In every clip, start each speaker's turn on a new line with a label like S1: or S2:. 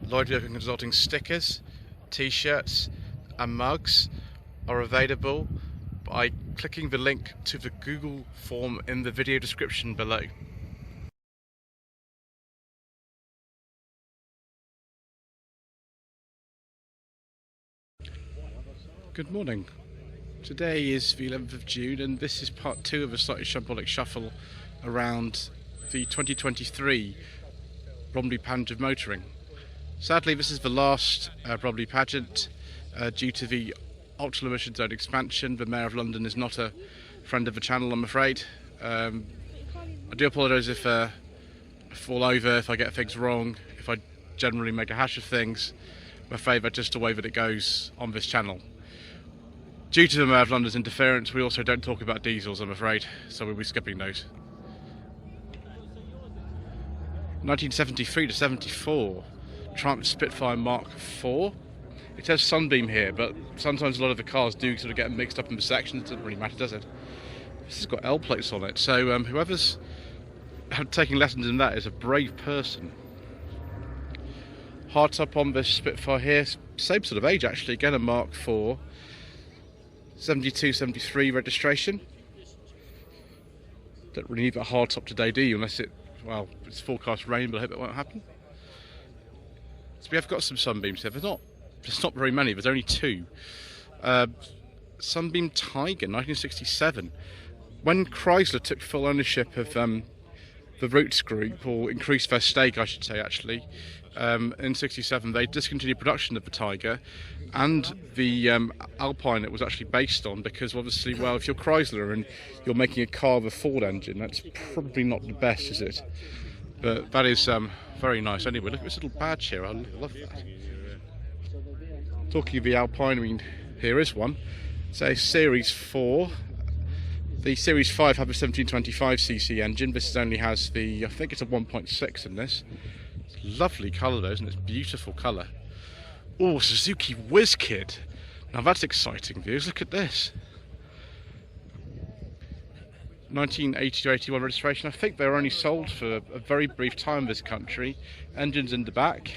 S1: Lloyd Vehicle Consulting stickers, t-shirts and mugs are available by clicking the link to the Google form in the video description below. Good morning. Today is the 11th of June and this is part 2 of a Slightly Shambolic Shuffle around the 2023 Bromley Pageant of Motoring. Sadly, this is the last Bromley pageant due to the ultra emission zone expansion. The Mayor of London is not a friend of the channel, I'm afraid. I do apologise if I fall over, if I get things wrong, if I generally make a hash of things. I'm afraid that's just the way that it goes on this channel. Due to the Mayor of London's interference, we also don't talk about diesels, I'm afraid, so we'll be skipping those. 1973 to 74. Triumph Spitfire Mark IV. It says Sunbeam here, but sometimes a lot of the cars do sort of get mixed up in the sections. It doesn't really matter, does it? This has got L plates on it, so whoever's taking lessons in that is a brave person. Hardtop on this Spitfire here, same sort of age actually, again a Mark IV. 72, 73 registration. Don't really need that hardtop today, do you? Unless it's forecast rain, but I hope it won't happen. So we have got some Sunbeams here. There's not very many. There's only two. Sunbeam Tiger, 1967. When Chrysler took full ownership of the Roots Group, or increased their stake, I should say, actually, in '67, they discontinued production of the Tiger and the Alpine it was actually based on, because obviously, well, if you're Chrysler and you're making a car with a Ford engine, that's probably not the best, is it? But that is very nice. Anyway, look at this little badge here. I love that. Talking of the Alpine, I mean, here is one. It's a Series 4. The Series 5 have a 1725cc engine. This only has the, I think it's a 1.6 in this. It's a lovely colour though, isn't it? It's a beautiful colour. Oh, Suzuki WizKid. Now that's exciting, viewers. Look at this. 1980 to 81 registration. I think they were only sold for a very brief time in this country. Engines in the back,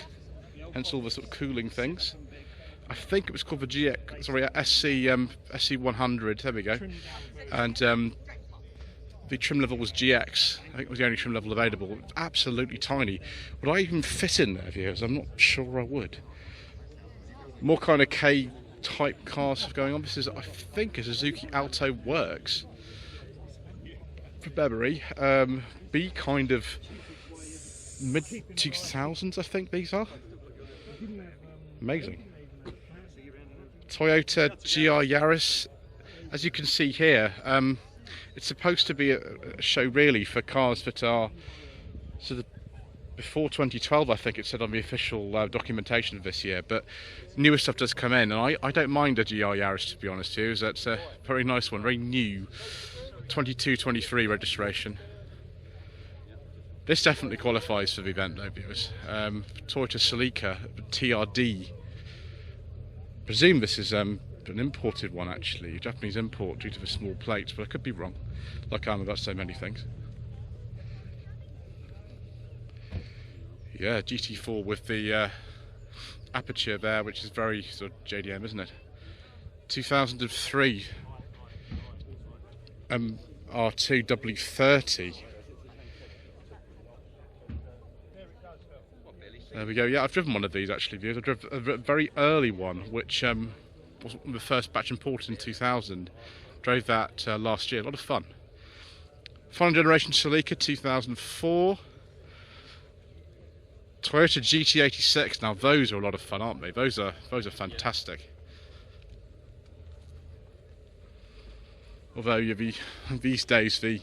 S1: hence all the sort of cooling things. I think it was called the GX, sorry, SC100. There we go. And the trim level was GX. I think it was the only trim level available. Absolutely tiny. Would I even fit in there, viewers? I'm not sure I would. More kind of K-type cars going on. This is, I think, a Suzuki Alto Works. From memory, be kind of mid 2000s, I think these are. Amazing. Toyota GR Yaris, as you can see here, it's supposed to be a show really for cars that are sort of before 2012, I think it said on the official documentation of this year, but newer stuff does come in, and I don't mind a GR Yaris, to be honest with you. That's a very nice one, very new. 22-23 registration. This definitely qualifies for the event though, viewers. Toyota Celica TRD. Presume this is an imported one actually, a Japanese import due to the small plates, but I could be wrong. Like I'm about so many things. Yeah, GT4 with the aperture there, which is very sort of JDM, isn't it? 2003. R2W30. There we go. Yeah, I've driven one of these actually, viewers. I drove a very early one, which was the first batch imported in 2000. Drove that last year. A lot of fun. Final generation Celica 2004. Toyota GT86. Now those are a lot of fun, aren't they? Those are fantastic. Although these days the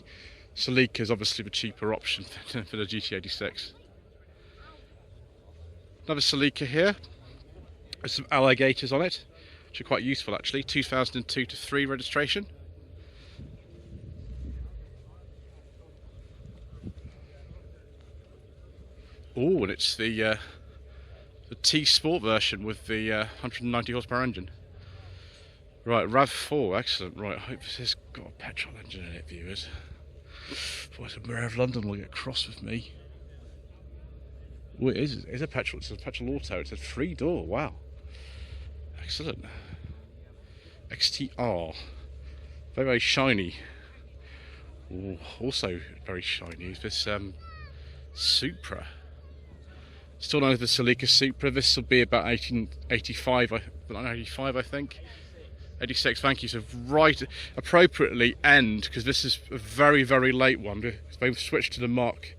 S1: Celica is obviously the cheaper option for the GT86. Another Celica here. There's some alligators on it, which are quite useful actually. 2002 to 3 registration. Oh, and it's the T Sport version with the 190 horsepower engine. Right, RAV4, excellent. Right, I hope this has got a petrol engine in it, viewers. Otherwise the Mayor of London will get cross with me. Oh, it is a petrol. It's a petrol auto. It's a 3-door. Wow, excellent. XTR, very very shiny. Ooh, also very shiny is this Supra. Still known as the Celica Supra. This will be about 1885, 1985 I think. 86, thank you. So right appropriately end, because this is a very very late one. They've switched to the Mark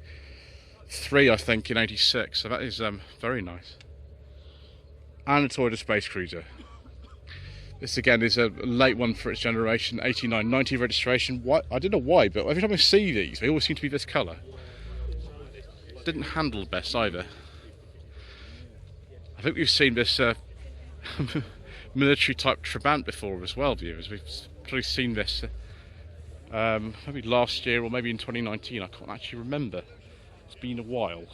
S1: III I think in 86, so that is very nice. And a Toyota Space Cruiser. This again is a late one for its generation, 89, 90 registration. Why? I don't know why, but every time I see these, they always seem to be this colour. Didn't handle best either. I think we've seen this military type Trabant before as well, viewers. We've probably seen this maybe last year or maybe in 2019. I can't actually remember. It's been a while.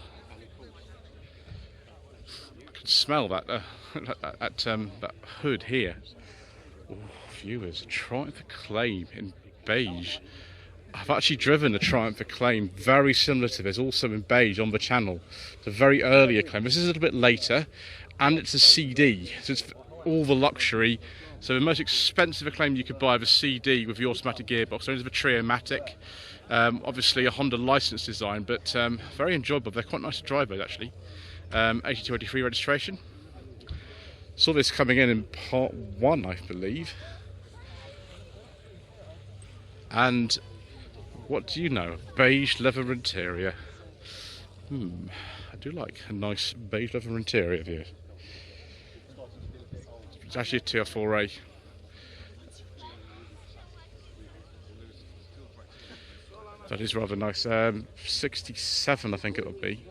S1: I can smell that that hood here. Oh, viewers, Triumph Acclaim in beige. I've actually driven a Triumph Acclaim very similar to this, also in beige, on the channel. It's a very early Acclaim. This is a little bit later, and it's a CD, so it's all the luxury. So the most expensive Acclaim you could buy was a CD with the automatic gearbox. There is the Triomatic, obviously a Honda licensed design, but very enjoyable. They're quite nice to drive with actually. 82, 83 registration. Saw this coming in part 1, I believe. And what do you know? Beige leather interior. I do like a nice beige leather interior here. It's actually a TR4A. That is rather nice. 67 I think it would be.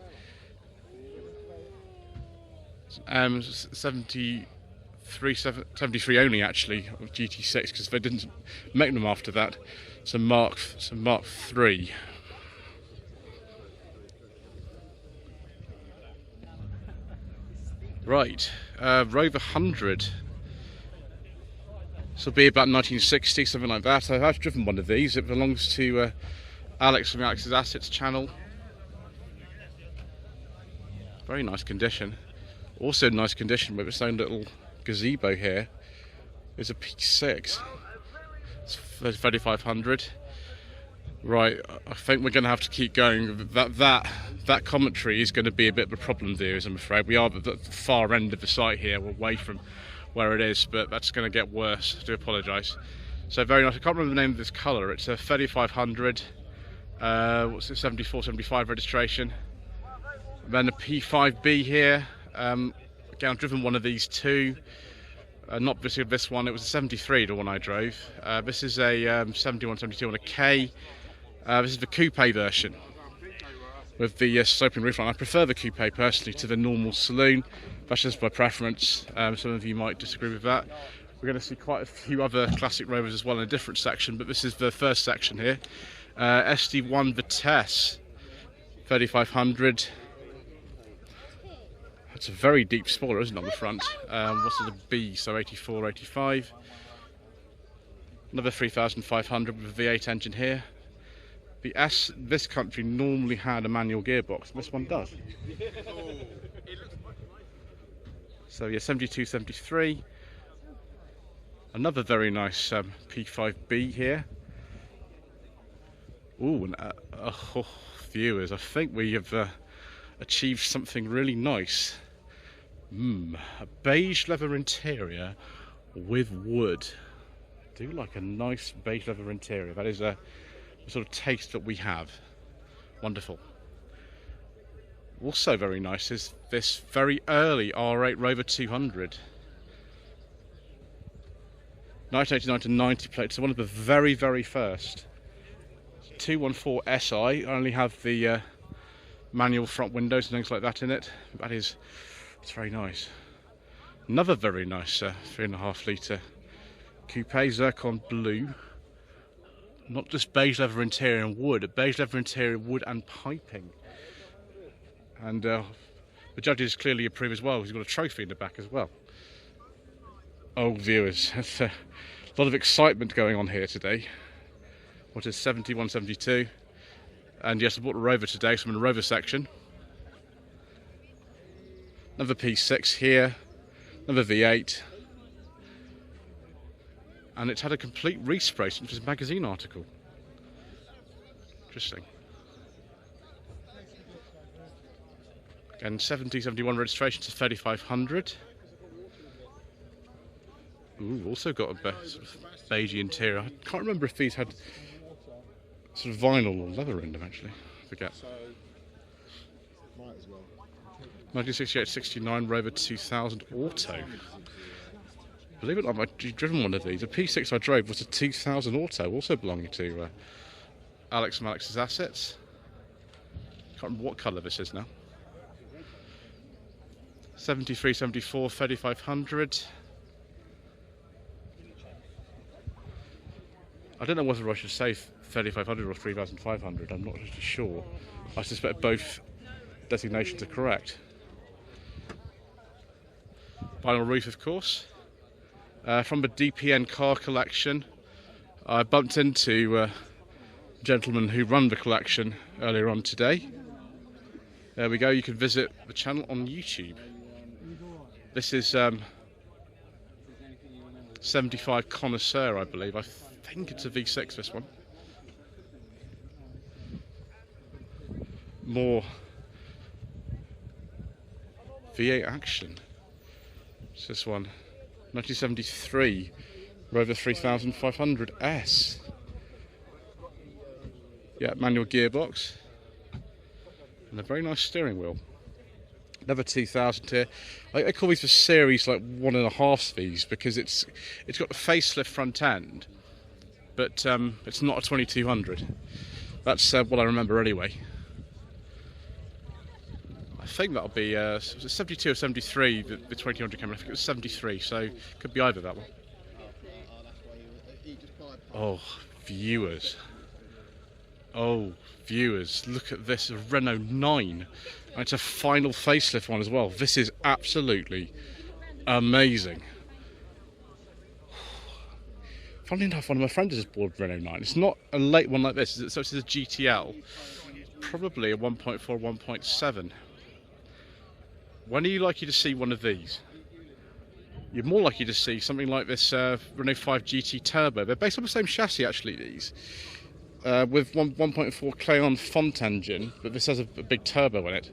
S1: 73 only actually of GT6, because they didn't make them after that. So Mark III. Right, Rover 100. This will be about 1960, something like that. I've driven one of these. It belongs to Alex from Alex's Assets channel. Very nice condition. Also in nice condition with its own little gazebo here is a P6. It's 3500. Right, I think we're going to have to keep going. That commentary is going to be a bit of a problem there, I'm afraid. We are at the far end of the site here, we're away from where it is, but that's going to get worse. I do apologise. So very nice. I can't remember the name of this colour. It's a 3500. What's it? 74, 75 registration. And then a P5B here. Again, I've driven one of these too. Not this one. It was a 73, the one I drove. This is a 71, 72 on a K. This is the coupe version with the sloping roofline. I prefer the coupe personally to the normal saloon. That's just by preference. Some of you might disagree with that. We're going to see quite a few other classic Rovers as well in a different section, but this is the first section here. SD1 Vitesse 3500. It's a very deep spoiler, isn't it, on the front? What's it, a B, so 84, 85. Another 3500 with a V8 engine here. The S, this country normally had a manual gearbox, this one does. So yeah, 72, 73. Another very nice P5B here. Ooh, and viewers, I think we have achieved something really nice. A beige leather interior with wood. I do like a nice beige leather interior. That is a sort of taste that we have. Wonderful. Also very nice is this very early R8 Rover 200. 1989 to 90 plate. So one of the very, very first. 214 SI. Only have the manual front windows and things like that in it. It's very nice. Another very nice 3.5 litre coupe, zircon blue. Not just beige leather interior and wood, a beige leather interior, wood and piping. And the judges clearly approve as well, because he's got a trophy in the back as well. Oh viewers, that's a lot of excitement going on here today. What is 71, 72? And yes, I bought a Rover today, so I'm in the Rover section. Another P6 here, another V8, and it's had a complete respray since this magazine article. Interesting. Again, 7071 registration to 3500. Ooh, also got a sort of beigey interior. I can't remember if these had sort of vinyl or leather in them actually. I forget. 1968-69 Rover 2000 Auto. Believe it or not, I've driven one of these. The P6 I drove was a 2000 Auto, also belonging to Alex from Alex's Assets. Can't remember what colour this is now. 73, 74, 3500. I don't know whether I should say 3500 or 3500, I'm not really sure. I suspect both designations are correct. Vinyl roof, of course. From the DPN car collection, I bumped into gentlemen who run the collection earlier on today. There we go, you can visit the channel on YouTube. This is 75 Connoisseur, I believe. I think it's a V6, this one. More V8 action. It's this one, 1973 Rover 3500S. Yeah, manual gearbox and a very nice steering wheel. Another 2000 here. I call these the series like 1.5 V's because it's got the facelift front end, but it's not a 2200. That's what I remember anyway. I think that'll be 72 or 73. The 2200 came in. I think it was 73, so could be either that one. Oh, viewers. Oh, viewers, look at this, a Renault 9. And it's a final facelift one as well. This is absolutely amazing. Funnily enough, one of my friends has bought Renault 9. It's not a late one like this, so it's a GTL. Probably a 1.4, 1.7. When are you likely to see one of these? You're more likely to see something like this Renault 5 GT Turbo. They're based on the same chassis actually, these. With 1.4 Cleon Font engine, but this has a big turbo in it.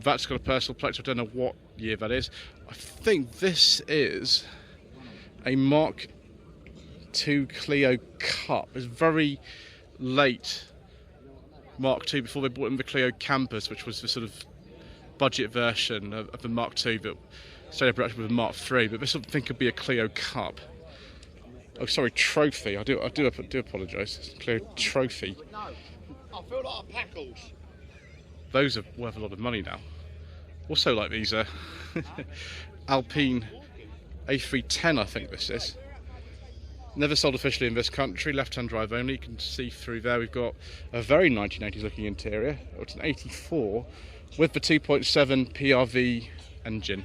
S1: That's got a personal plate, so I don't know what year that is. I think this is a Mark II Clio Cup. It's very late Mark II, before they brought in the Clio Campus, which was the sort of budget version of the Mark II that stayed in production with the Mark III, but this sort of thing could be a Clio Cup. Oh, sorry, Trophy. I do apologise. Clio Trophy.
S2: I feel like a packles.
S1: Those are worth a lot of money now. Also, like these Alpine A310, I think this is. Never sold officially in this country. Left-hand drive only. You can see through there. We've got a very 1980s looking interior. It's an 84 with the 2.7 PRV engine.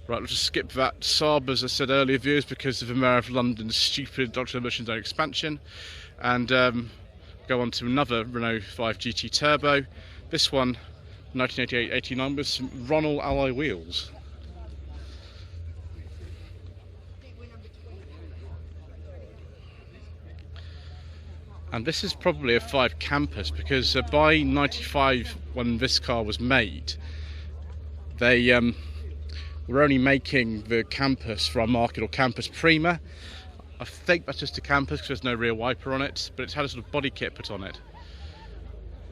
S1: Right, let's just skip that Saab, as I said earlier, viewers, because of the Mayor of London's stupid Doctrine of Emission Zone expansion, and go on to another Renault 5 GT Turbo. This one, 1988-89, with some Renault alloy wheels. And this is probably a 5 Campus, because by 95, when this car was made, they we're only making the Campus for our market, or Campus Prima. I think that's just a Campus because there's no rear wiper on it, but it's had a sort of body kit put on it.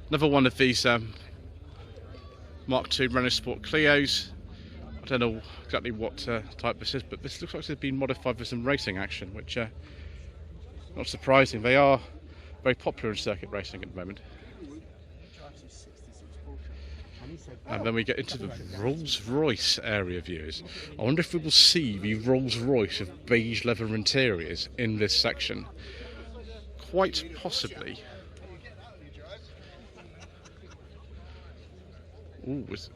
S1: Another one of these Mark II Renault Sport Clios. I don't know exactly what type this is, but this looks like it's been modified for some racing action, which not surprising. They are very popular in circuit racing at the moment. And then we get into the Rolls-Royce area, viewers. I wonder if we will see the Rolls-Royce of beige leather interiors in this section. Quite possibly. Ooh, so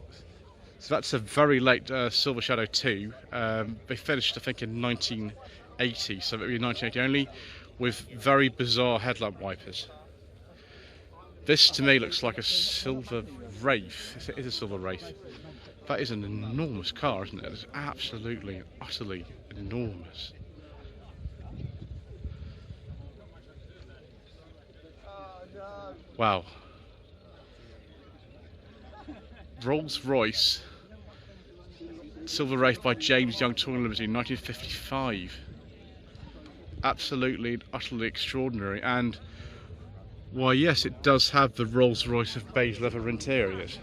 S1: that's a very late Silver Shadow 2. They finished, I think, in 1980, so it would be 1980 only, with very bizarre headlamp wipers. This to me looks like a silver Wraith. It is a silver Wraith. That is an enormous car, isn't it? It's absolutely, utterly enormous. Wow. Rolls-Royce Silver Wraith by James Young Touring Limited, 1955. Absolutely, utterly extraordinary. And why, yes, it does have the Rolls-Royce of beige leather interiors.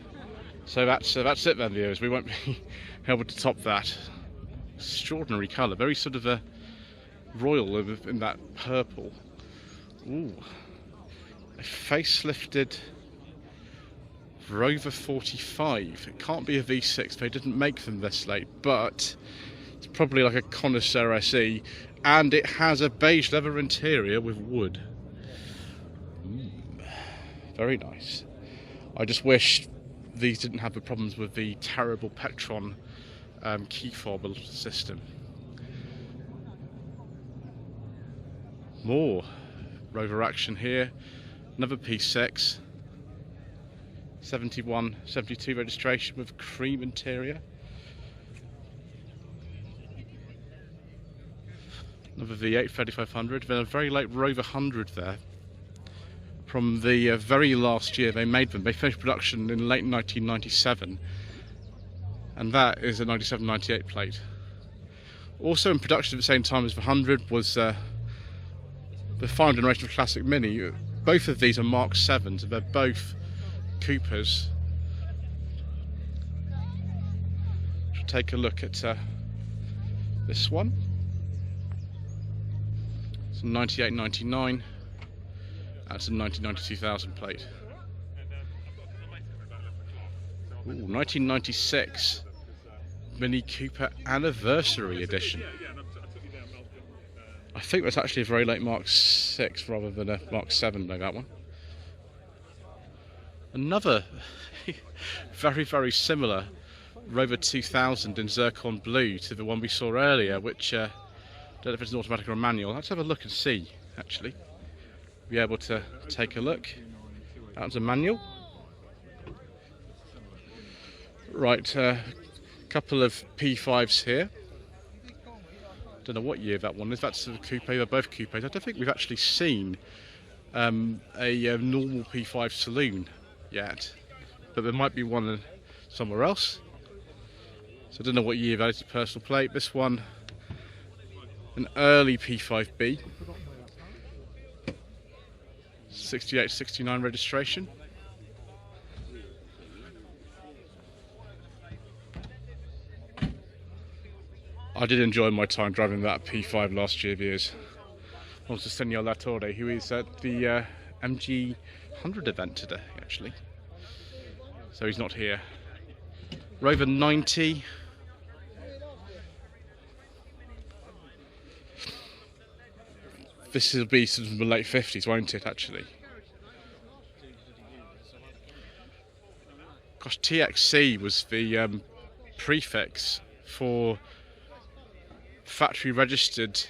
S1: So that's it then, viewers. We won't be able to top that. Extraordinary colour, very sort of a royal in that purple. Ooh, a facelifted Rover 45. It can't be a V6. They didn't make them this late, but it's probably like a connoisseur SE, and it has a beige leather interior with wood. Very nice. I just wish these didn't have the problems with the terrible Petron key fob system. More Rover action here. Another P6. 71, 72 registration with cream interior. Another V8 3500. Then a very late Rover 100 there. From the very last year they made them. They finished production in late 1997, and that is a 97-98 plate. Also in production at the same time as the 100 was the final generation of Classic Mini. Both of these are Mark 7s, and they're both Coopers. Should take a look at this one. It's a 98-99. That's a 1990-2000 plate. Ooh, 1996 Mini Cooper Anniversary Edition. I think that's actually a very late Mark 6 rather than a Mark 7, though, that one. Another very, very similar Rover 2000 in zircon blue to the one we saw earlier, which I don't know if it's an automatic or a manual. Let's have a look and see, actually. Be able to take a look. That's a manual. Right, couple of P5s here. Don't know what year that one is. That's a coupe. They're both coupes. I don't think we've actually seen a normal P5 saloon yet, but there might be one somewhere else. So I don't know what year that is. A personal plate. This one, an early P5B. 68-69 registration. I did enjoy my time driving that P5 last year, viewers. Also Senor Latore, who is at the MG 100 event today, actually. So he's not here. Rover 90. This will be sort of the late 50s, won't it, actually? Gosh, TXC was the prefix for factory registered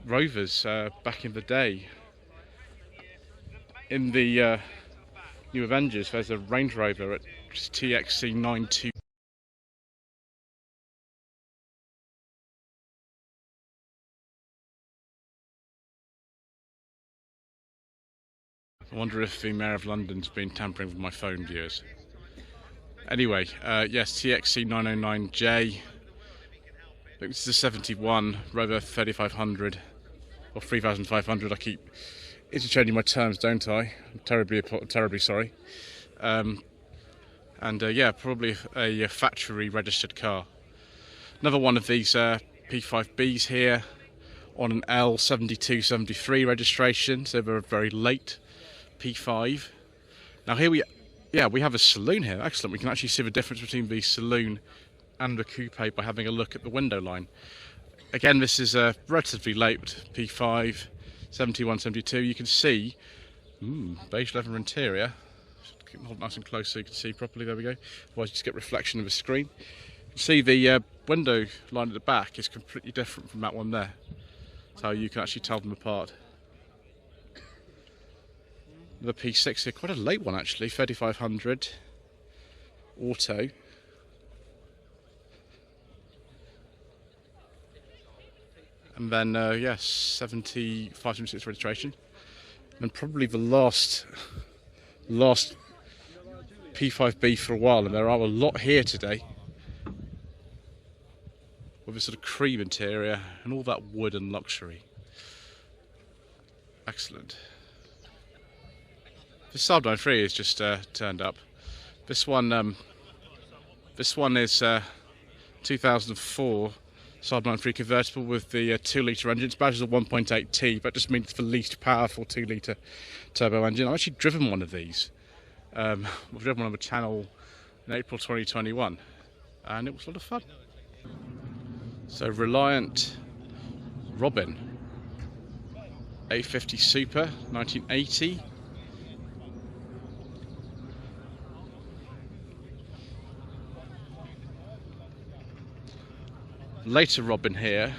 S1: Rovers back in the day. In the New Avengers, there's a Range Rover at TXC 92. I wonder if the Mayor of London's been tampering with my phone, viewers. Anyway, yes, TXC 909J. I think this is a 71 Rover 3500 or 3500. I keep interchanging my terms, don't I? I'm terribly sorry. Yeah, probably a factory registered car. Another one of these P5Bs here on an L7273 registration, so they're very late P5. Now here we have a saloon here. Excellent. We can actually see the difference between the saloon and the coupe by having a look at the window line. Again, this is a relatively late P5, 71, 72. You can see beige leather interior. Hold nice and close so you can see properly. There we go. Otherwise you just get reflection of the screen. You can see the window line at the back is completely different from that one there. So you can actually tell them apart. The P6 here, quite a late one actually, 3500 auto. And then, yes, 75, 76 registration. And probably the last P5B for a while, and there are a lot here today. With a sort of cream interior and all that wood and luxury. Excellent. The Saab 93 is just turned up. This one is 2004 Saab 93 convertible with the 2-litre engine. It's badged as a 1.8T, but just means it's the least powerful 2-litre turbo engine. I've actually driven one of these. I've driven one on the channel in April 2021, and it was a lot of fun. So Reliant Robin 850 Super 1980. Later Robin here.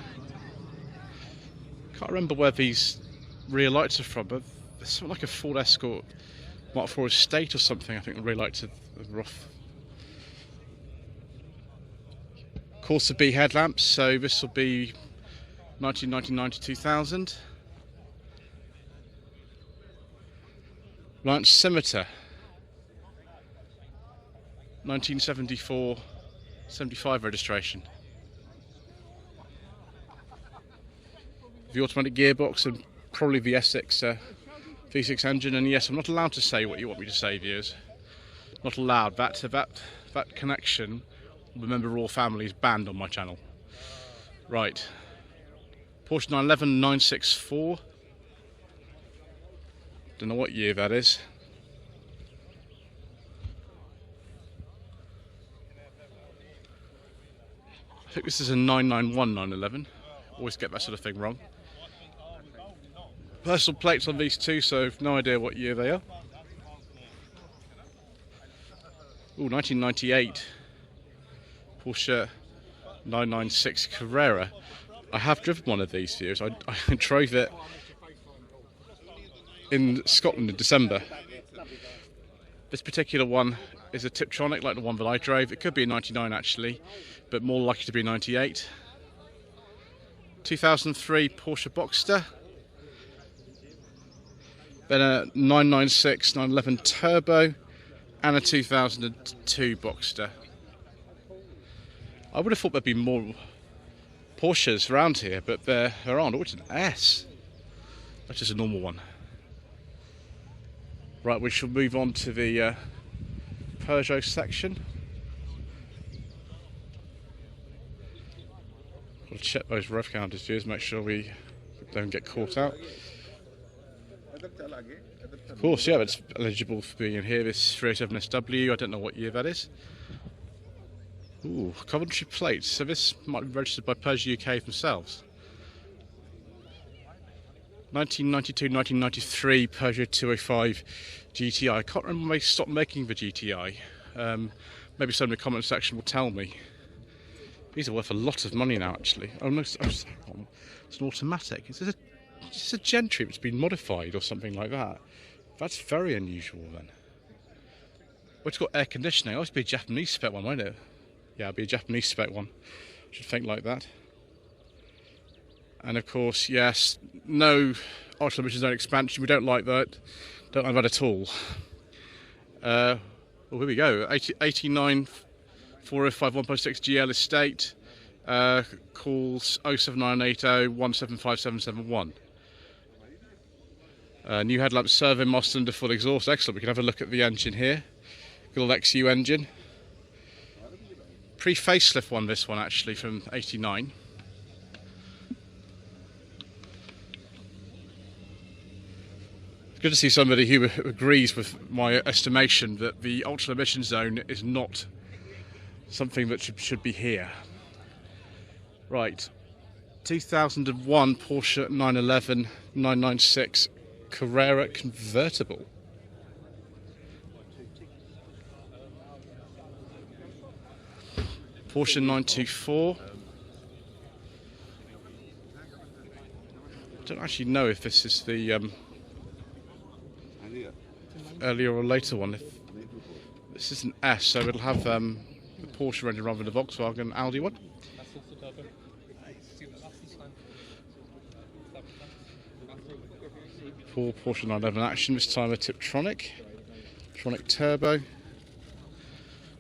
S1: Can't remember where these rear lights are from, but it's something like a Ford Escort Mark IV Estate or something. I think the rear lights are rough. Corsa B headlamps, so this will be 1999 to 2000. Reliant Scimitar 1974 75 registration. The automatic gearbox and probably the S6 V6 engine. And yes, I'm not allowed to say what you want me to say, viewers. Not allowed. That connection, remember, Royal Family is banned on my channel. Right. Porsche 911 964. Don't know what year that is. I think this is a 991 911. Always get that sort of thing wrong. Personal plates on these two, so I've no idea what year they are. Ooh, 1998 Porsche 996 Carrera. I have driven one of these views. I drove it in Scotland in December. This particular one is a Tiptronic like the one that I drove. It could be a 99 actually, but more likely to be a 98. 2003 Porsche Boxster. Then a 996 911 Turbo and a 2002 Boxster. I would have thought there'd be more Porsches around here, but there aren't. Oh, it's an S. That's just a normal one. Right, we shall move on to the Peugeot section. We'll check those rev counters, viewers, make sure we don't get caught out. Of course, yeah, it's eligible for being in here. This 307SW, I don't know what year that is. Ooh, Coventry plates. So this might be registered by Peugeot UK themselves. 1992, 1993 Peugeot 205 GTI. I can't remember when they stopped making the GTI. Maybe someone in the comment section will tell me. These are worth a lot of money now, actually. Oh no, it's an automatic. Is this a Gentry that's been modified or something like that? That's very unusual then. Well, it's got air conditioning. Oh, it's be a Japanese spec one, won't it? Yeah, it'll be a Japanese spec one. Should think like that. And of course, yes, no ultra emission zone expansion. We don't like that. Don't like that at all. Well, here we go. 89 405 1.6 GL estate. Calls 07980 175771. New headlamp, servo, master cylinder, full exhaust. Excellent. We can have a look at the engine here. Good old XU engine. Pre-facelift one, this one actually, from 89. It's good to see somebody who agrees with my estimation that the ultra emission zone is not something that should be here. Right, 2001 Porsche 911 996 Carrera convertible. Porsche 924. I don't actually know if this is the earlier or later one. This is an S, so it'll have the Porsche engine rather than the Volkswagen Audi one. For Porsche 911 action, this time a Tiptronic turbo.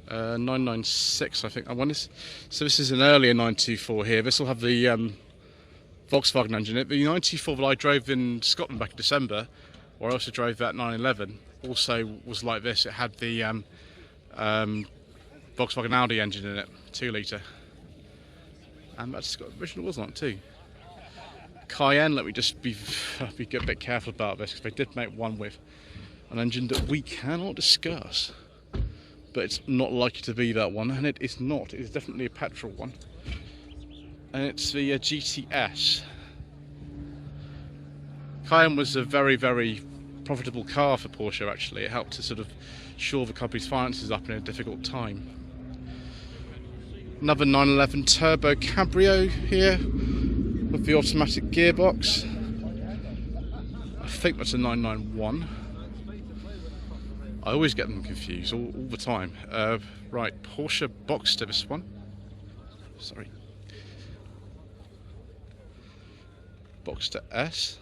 S1: 996, I think. So this is an earlier 924 here. This will have the Volkswagen engine in it. The 924 that I drove in Scotland back in December, or I also drove that 911, also was like this. It had the Volkswagen Audi engine in it, 2 litre. And that's got original wheels on it too. Cayenne, let me just be a bit careful about this, because they did make one with an engine that we cannot discuss. But it's not likely to be that one, and it is not. It is definitely a petrol one. And it's the GTS. Cayenne was a very, very profitable car for Porsche, actually. It helped to sort of shore the company's finances up in a difficult time. Another 911 Turbo Cabrio here with the automatic gearbox. I think that's a 991. I always get them confused all the time. Right, Porsche Boxster, this one. Sorry. Boxster S.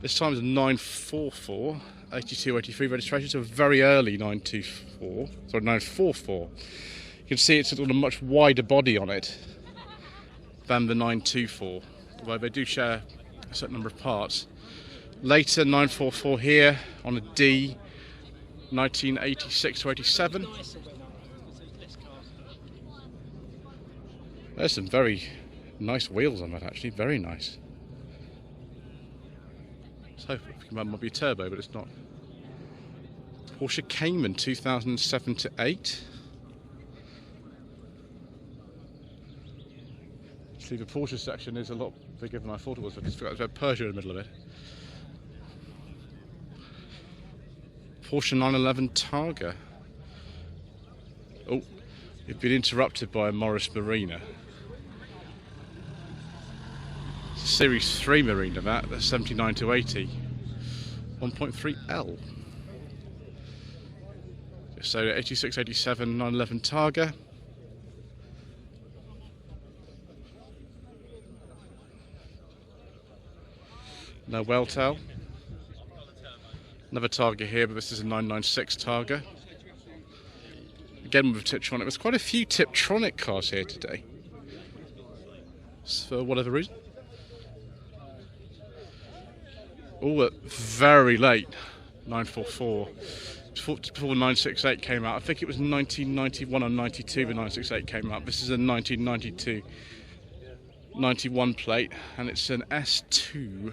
S1: This time is a 944, 82, 83 registration, so a very early 924, sorry, 944. You can see it's got a much wider body on it than the 924, although they do share a certain number of parts. Later 944 here on a D, 1986 to 87. There's some very nice wheels on that, actually, very nice. So it might be a turbo, but it's not. Porsche Cayman 2007 to 8. Actually, the Porsche section is a lot bigger than I thought it was. I just forgot there's a Peugeot in the middle of it. Porsche 911 Targa. Oh, you've been interrupted by a Morris Marina. It's a Series 3 Marina, that's 79 to 80. 1.3L. So 86, 87, 911 Targa. No Welltail. Another Targa here, but this is a 996 Targa. Again with Tiptronic. There's quite a few Tiptronic cars here today, for whatever reason. All very late, 944. Before 968 came out. I think it was 1991 or 92 when 968 came out. This is a 1992 91 plate, and it's an S2.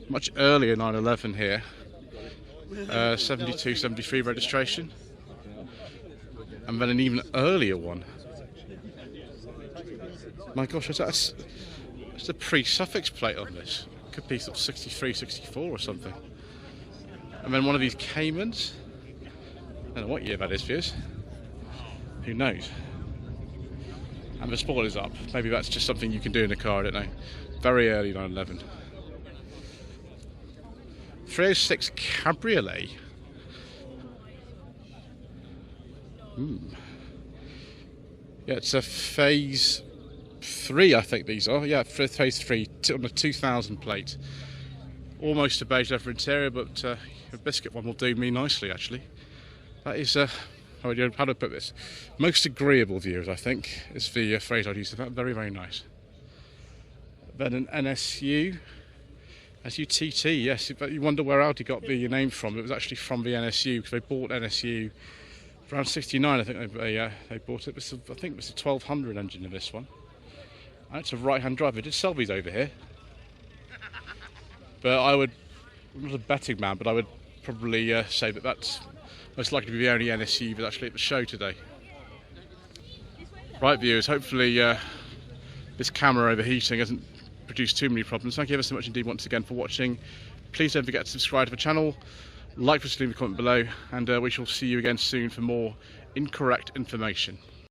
S1: Much earlier 911 here, 72, 73 registration, and then an even earlier one. My gosh, that's a pre-suffix plate on this. Could be sort of 63, 64 or something. And then one of these Caymans. I don't know what year that is, viewers. Who knows? And the spoiler's up. Maybe that's just something you can do in a car, I don't know. Very early 911. 306 Cabriolet. Yeah, it's a phase 3, I think these are. Yeah, phase 3 on a 2000 plate. Almost a beige leather interior, but a biscuit one will do me nicely, actually. That is, how do I put this? Most agreeable, viewers, I think, is the phrase I'd use for that. Very, very nice. Then an NSU. SUTT, yes, but you wonder where Audi got the name from. It was actually from the NSU, because they bought NSU around 69, I think they bought it. I think it was a 1200 engine in this one. And it's a right-hand drive. They did sell these over here. But I'm not a betting man, but I would probably say that that's most likely to be the only NSU that's actually at the show today. Right, viewers, hopefully this camera overheating hasn't produce too many problems. Thank you ever so much indeed once again for watching. Please don't forget to subscribe to the channel, like, leave a comment below, and we shall see you again soon for more incorrect information.